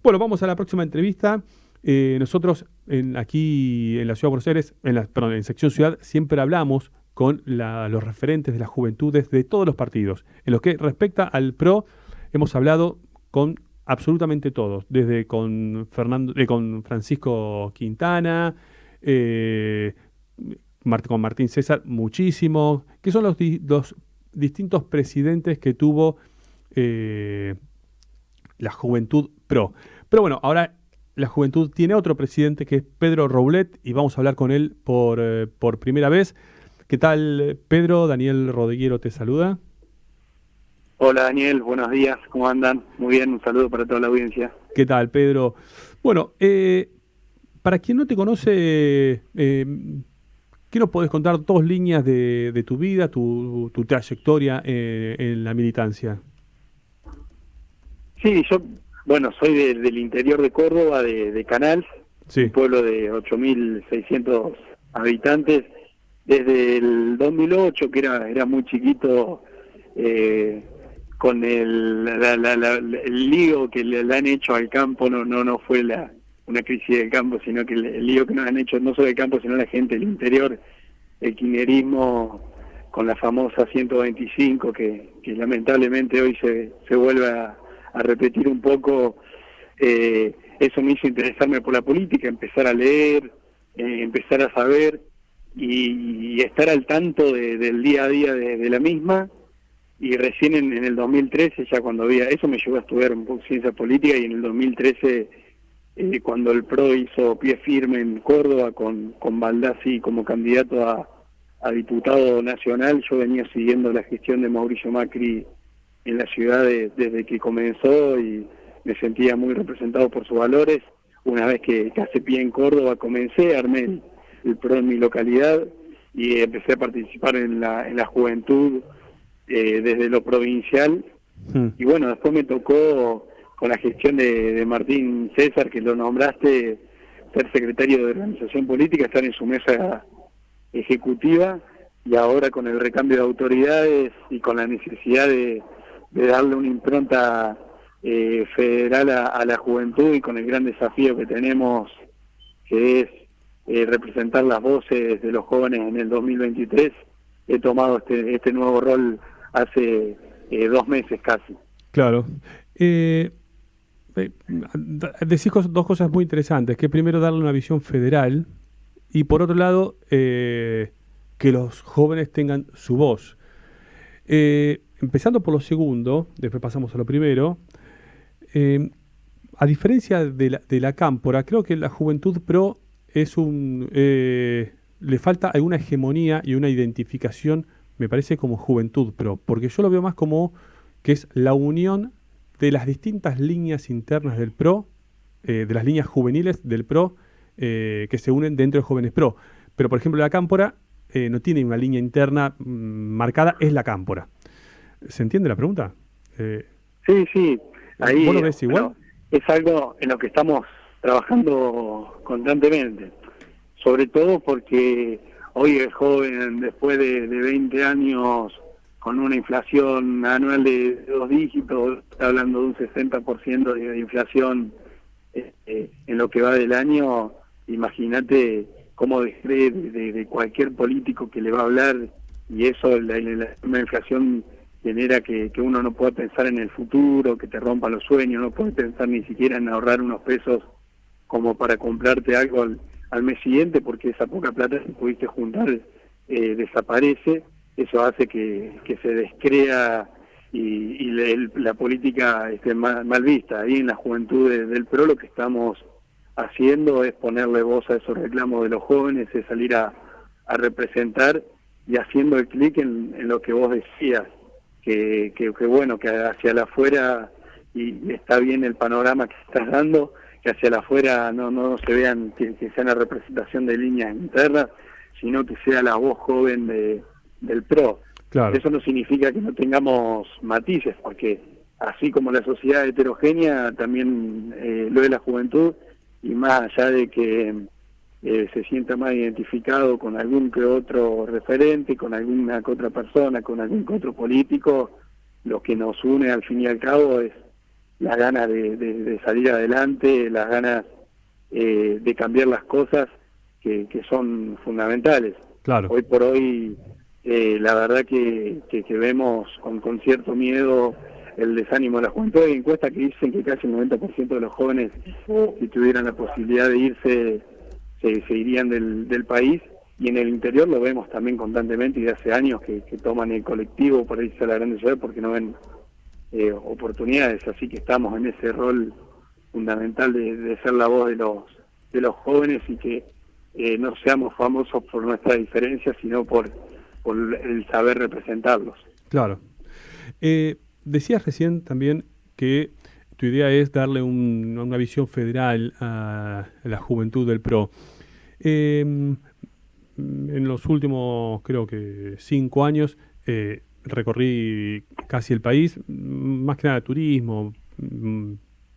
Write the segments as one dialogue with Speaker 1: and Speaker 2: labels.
Speaker 1: Bueno, vamos a la próxima entrevista. Nosotros aquí en la Ciudad de Buenos Aires, en Sección Ciudad, siempre hablamos con los referentes de las juventudes de todos los partidos. En lo que respecta al PRO, hemos hablado con absolutamente todos, desde con Francisco Quintana, eh, con Martín César, muchísimo, que son los distintos presidentes que tuvo la Juventud PRO. Pero bueno, ahora la Juventud tiene otro presidente que es Pedro Roullet y vamos a hablar con él por primera vez. ¿Qué tal, Pedro? Daniel Rodiguero te saluda.
Speaker 2: Hola Daniel, buenos días, ¿cómo andan? Muy bien, un saludo para toda la audiencia.
Speaker 1: ¿Qué tal, Pedro? Bueno, para quien no te conoce, ¿qué nos podés contar? Dos líneas de tu vida, tu trayectoria en la militancia.
Speaker 2: Sí, yo, bueno, soy del interior de Córdoba, de Canals,
Speaker 1: Sí.
Speaker 2: un pueblo de 8.600 habitantes. Desde el 2008, que era muy chiquito, con el lío que le han hecho al campo, no fue una crisis del campo, sino que el lío que nos han hecho no solo el campo, sino la gente del interior, el kirchnerismo con la famosa 125, que lamentablemente hoy se vuelve a repetir un poco. Eso me hizo interesarme por la política, empezar a leer, empezar a saber y estar al tanto del día a día de la misma. Y recién en el 2013, ya cuando había, eso me llevó a estudiar un poco ciencia política, y en el 2013, cuando el PRO hizo pie firme en Córdoba con Baldassi como candidato a diputado nacional, yo venía siguiendo la gestión de Mauricio Macri en la ciudad desde que comenzó, y me sentía muy representado por sus valores. Una vez que hace pie en Córdoba, armé el PRO en mi localidad y empecé a participar en la juventud desde lo provincial. Y bueno, después me tocó, con la gestión de Martín César, que lo nombraste, ser secretario de organización política, estar en su mesa ejecutiva, y ahora con el recambio de autoridades y con la necesidad de darle una impronta federal a la juventud, y con el gran desafío que tenemos, que es representar las voces de los jóvenes en el 2023, he tomado este nuevo rol hace 2 meses casi.
Speaker 1: Claro. Decís dos cosas muy interesantes, que primero darle una visión federal y por otro lado que los jóvenes tengan su voz. Empezando por lo segundo, después pasamos a lo primero. A diferencia de la cámpora, creo que la Juventud PRO es le falta alguna hegemonía y una identificación, me parece, como Juventud PRO, porque yo lo veo más como que es la unión de las distintas líneas internas del PRO, de las líneas juveniles del PRO, que se unen dentro de Jóvenes PRO. Pero, por ejemplo, la cámpora no tiene una línea interna marcada, es la cámpora. ¿Se entiende la pregunta?
Speaker 2: Sí. Ahí,
Speaker 1: ¿Vos lo ves igual?
Speaker 2: bueno, es algo en lo que estamos trabajando constantemente, sobre todo porque hoy el joven, después de 20 años, con una inflación anual de 2 dígitos, está hablando de un 60% de inflación en lo que va del año. Imagínate cómo descree de cualquier político que le va a hablar, y eso, la inflación genera que uno no pueda pensar en el futuro, que te rompa los sueños, no puedes pensar ni siquiera en ahorrar unos pesos como para comprarte algo al mes siguiente, porque esa poca plata que pudiste juntar desaparece. Eso hace que se descrea y la política esté mal vista. Ahí en la juventud del PRO lo que estamos haciendo es ponerle voz a esos reclamos de los jóvenes, es salir a representar, y haciendo el clic en lo que vos decías, que bueno, que hacia la afuera, y está bien el panorama que estás dando, que hacia la afuera no se vean que sea una representación de líneas internas, sino que sea la voz joven del PRO.
Speaker 1: Claro.
Speaker 2: Eso no significa que no tengamos matices, porque así como la sociedad heterogénea, también lo de la juventud, y más allá de que se sienta más identificado con algún que otro referente, con alguna que otra persona, con algún que otro político, lo que nos une al fin y al cabo es las ganas de salir adelante, las ganas de cambiar las cosas que son fundamentales.
Speaker 1: Claro.
Speaker 2: Hoy por hoy, la verdad que vemos con cierto miedo el desánimo de la juventud. Hay encuestas que dicen que casi el 90% de los jóvenes, si tuvieran la posibilidad de irse, se irían del país, y en el interior lo vemos también constantemente, y de hace años que toman el colectivo para irse a la grande ciudad porque no ven oportunidades. Así que estamos en ese rol fundamental de ser la voz de los jóvenes, y que no seamos famosos por nuestras diferencias, sino por el saber representarlos.
Speaker 1: Claro. Decías recién también que tu idea es darle una visión federal a la juventud del PRO. En los últimos, creo que 5 años, recorrí casi el país, más que nada de turismo,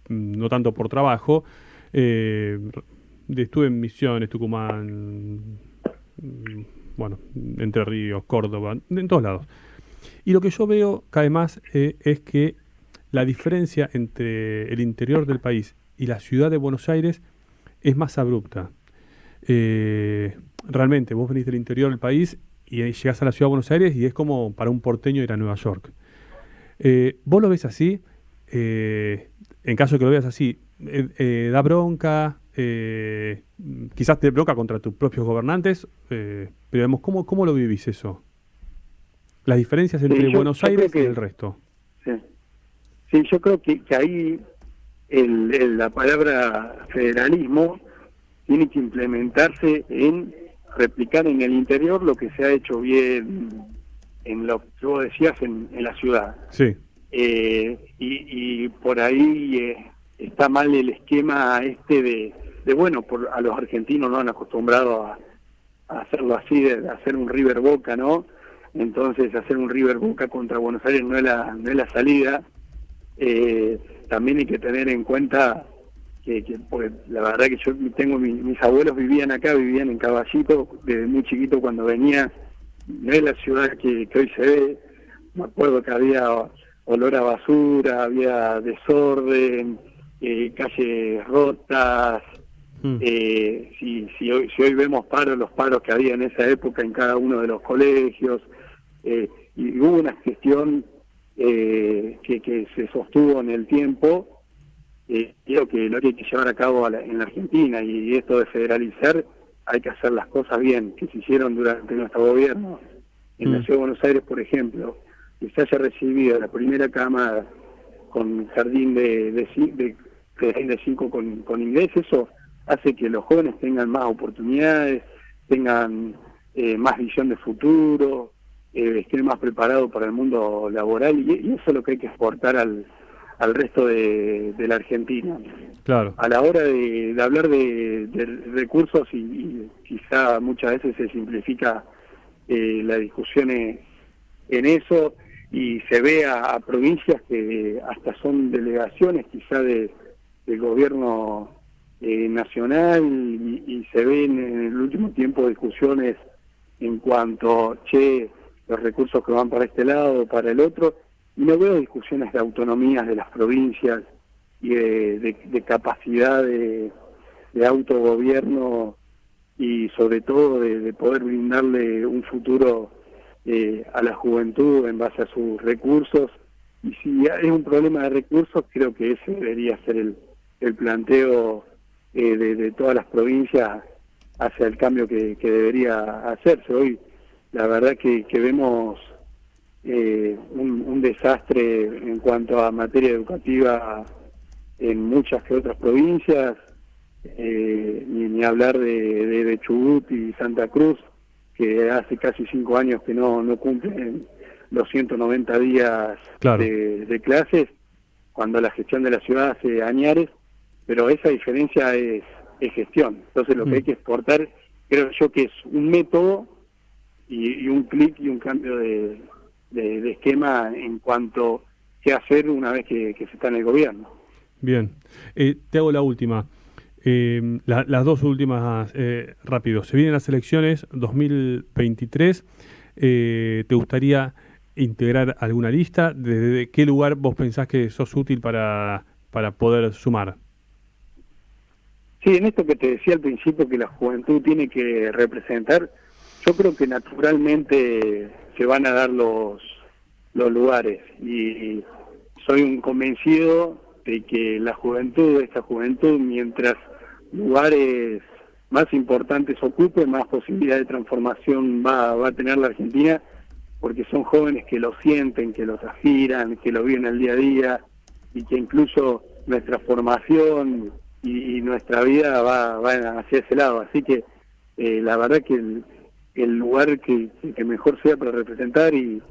Speaker 1: no tanto por trabajo. Estuve en Misiones, Tucumán, bueno, Entre Ríos, Córdoba, en todos lados. Y lo que yo veo cada vez más es que la diferencia entre el interior del país y la ciudad de Buenos Aires es más abrupta. Realmente, vos venís del interior del país y llegás a la ciudad de Buenos Aires y es como para un porteño ir a Nueva York. ¿Vos lo ves así? En caso de que lo veas así, ¿da bronca? Quizás te bronca contra tus propios gobernantes, pero digamos, ¿cómo lo vivís eso? Las diferencias entre Buenos Aires y el resto.
Speaker 2: Sí, yo creo que ahí la palabra federalismo tiene que implementarse en replicar en el interior lo que se ha hecho bien en lo que vos decías en la ciudad.
Speaker 1: Sí.
Speaker 2: Y por ahí está mal el esquema de bueno, a los argentinos no han acostumbrado a hacerlo así, de hacer un River Boca, ¿no? Entonces hacer un River Boca contra Buenos Aires no es la salida. También hay que tener en cuenta que porque la verdad que yo tengo mis abuelos vivían acá, vivían en Caballito, desde muy chiquito cuando venía, no es la ciudad que hoy se ve. Me acuerdo que había olor a basura, había desorden, calles rotas. Si hoy vemos los paros que había en esa época en cada uno de los colegios, y hubo una gestión que se sostuvo en el tiempo. Creo que lo que hay que llevar a cabo en la Argentina, y esto de federalizar, hay que hacer las cosas bien, que se hicieron durante nuestro gobierno. En la Ciudad de Buenos Aires, por ejemplo, que se haya recibido la primera cámara con jardín de 5 con inglés, eso hace que los jóvenes tengan más oportunidades, tengan más visión de futuro, estén más preparados para el mundo laboral, y eso es lo que hay que exportar al resto de la Argentina.
Speaker 1: Claro.
Speaker 2: A la hora de hablar de recursos, y quizá muchas veces se simplifica la discusión en eso, y se ve a provincias que hasta son delegaciones quizá del gobierno nacional, y se ven en el último tiempo discusiones en cuanto, los recursos que van para este lado o para el otro, y no veo discusiones de autonomías de las provincias y de capacidad de autogobierno, y sobre todo de poder brindarle un futuro a la juventud en base a sus recursos. Y si hay un problema de recursos, creo que ese debería ser el planteo de todas las provincias hacia el cambio que debería hacerse. Hoy la verdad que vemos un desastre en cuanto a materia educativa en muchas que otras provincias, ni hablar de Chubut y Santa Cruz, que hace casi 5 años que no cumplen los 190 días
Speaker 1: Claro.
Speaker 2: de clases, cuando la gestión de la ciudad hace añares, pero esa diferencia es gestión. Entonces lo que hay que exportar, creo yo, que es un método y un clic y un cambio de esquema en cuanto a qué hacer una vez que se está en el gobierno.
Speaker 1: Bien. Te hago la última. Las dos últimas, rápido. Se vienen las elecciones 2023. ¿Te gustaría integrar alguna lista? ¿Desde qué lugar vos pensás que sos útil para para poder sumar.
Speaker 2: Sí, en esto que te decía al principio, que la juventud tiene que representar, yo creo que naturalmente se van a dar los lugares, y soy un convencido de que la juventud, esta juventud, mientras lugares más importantes ocupe, más posibilidad de transformación va a tener la Argentina, porque son jóvenes que lo sienten, que los aspiran, que lo viven al día a día, y que incluso nuestra formación y nuestra vida va hacia ese lado. Así que la verdad que el lugar que mejor sea para representar, y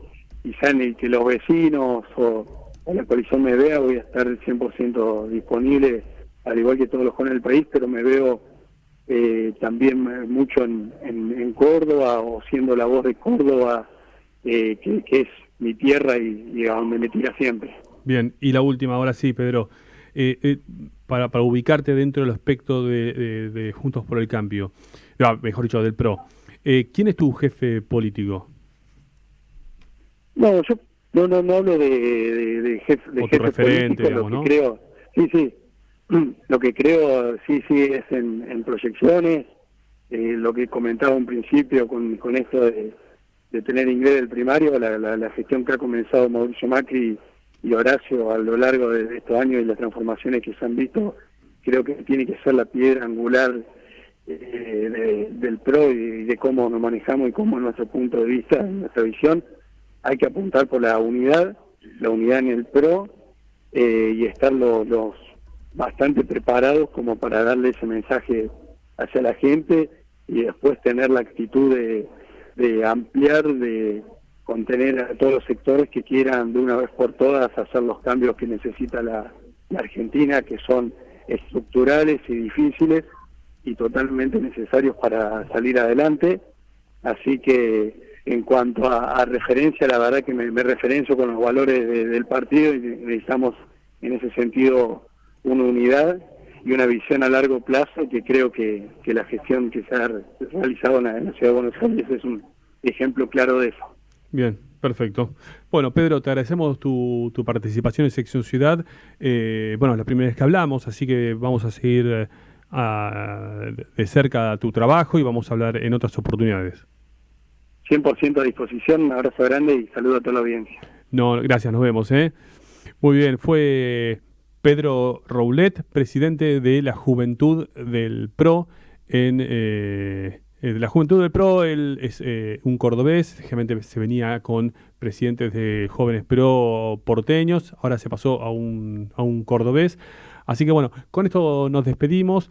Speaker 2: ya en el que los vecinos o la coalición me vea, voy a estar 100% disponible, al igual que todos los jóvenes del país, pero me veo también mucho en Córdoba, o siendo la voz de Córdoba, que es mi tierra y a donde me tira siempre.
Speaker 1: Bien, y la última, ahora sí, Pedro, para ubicarte dentro del aspecto de Juntos por el Cambio, mejor dicho, del PRO, ¿quién es tu jefe político?
Speaker 2: No, yo no hablo de jefe
Speaker 1: referente,
Speaker 2: político,
Speaker 1: digamos,
Speaker 2: lo
Speaker 1: ¿no?
Speaker 2: que creo, sí, lo que creo, sí, es en proyecciones, lo que comentaba un principio con esto de tener inglés del primario, la gestión que ha comenzado Mauricio Macri y Horacio a lo largo de estos años, y las transformaciones que se han visto, creo que tiene que ser la piedra angular del PRO, y de cómo nos manejamos y cómo es nuestro punto de vista, nuestra visión. Hay que apuntar por la unidad en el PRO, y estar los bastante preparados como para darle ese mensaje hacia la gente, y después tener la actitud de ampliar, de contener a todos los sectores que quieran de una vez por todas hacer los cambios que necesita la Argentina, que son estructurales y difíciles y totalmente necesarios para salir adelante. Así que en cuanto a referencia, la verdad que me referencio con los valores del partido, y necesitamos en ese sentido una unidad y una visión a largo plazo, que creo que la gestión que se ha realizado en la Ciudad de Buenos Aires es un ejemplo claro de eso.
Speaker 1: Bien, perfecto. Bueno, Pedro, te agradecemos tu participación en Sección Ciudad. Bueno, es la primera vez que hablamos, así que vamos a seguir de cerca tu trabajo y vamos a hablar en otras oportunidades.
Speaker 2: 100% a disposición, un abrazo grande y saludo a toda la audiencia.
Speaker 1: No, gracias, nos vemos, ¿eh? Muy bien, fue Pedro Roulet, presidente de la Juventud del PRO. De la Juventud del PRO, él es un cordobés, generalmente se venía con presidentes de jóvenes PRO porteños, ahora se pasó a un cordobés. Así que bueno, con esto nos despedimos.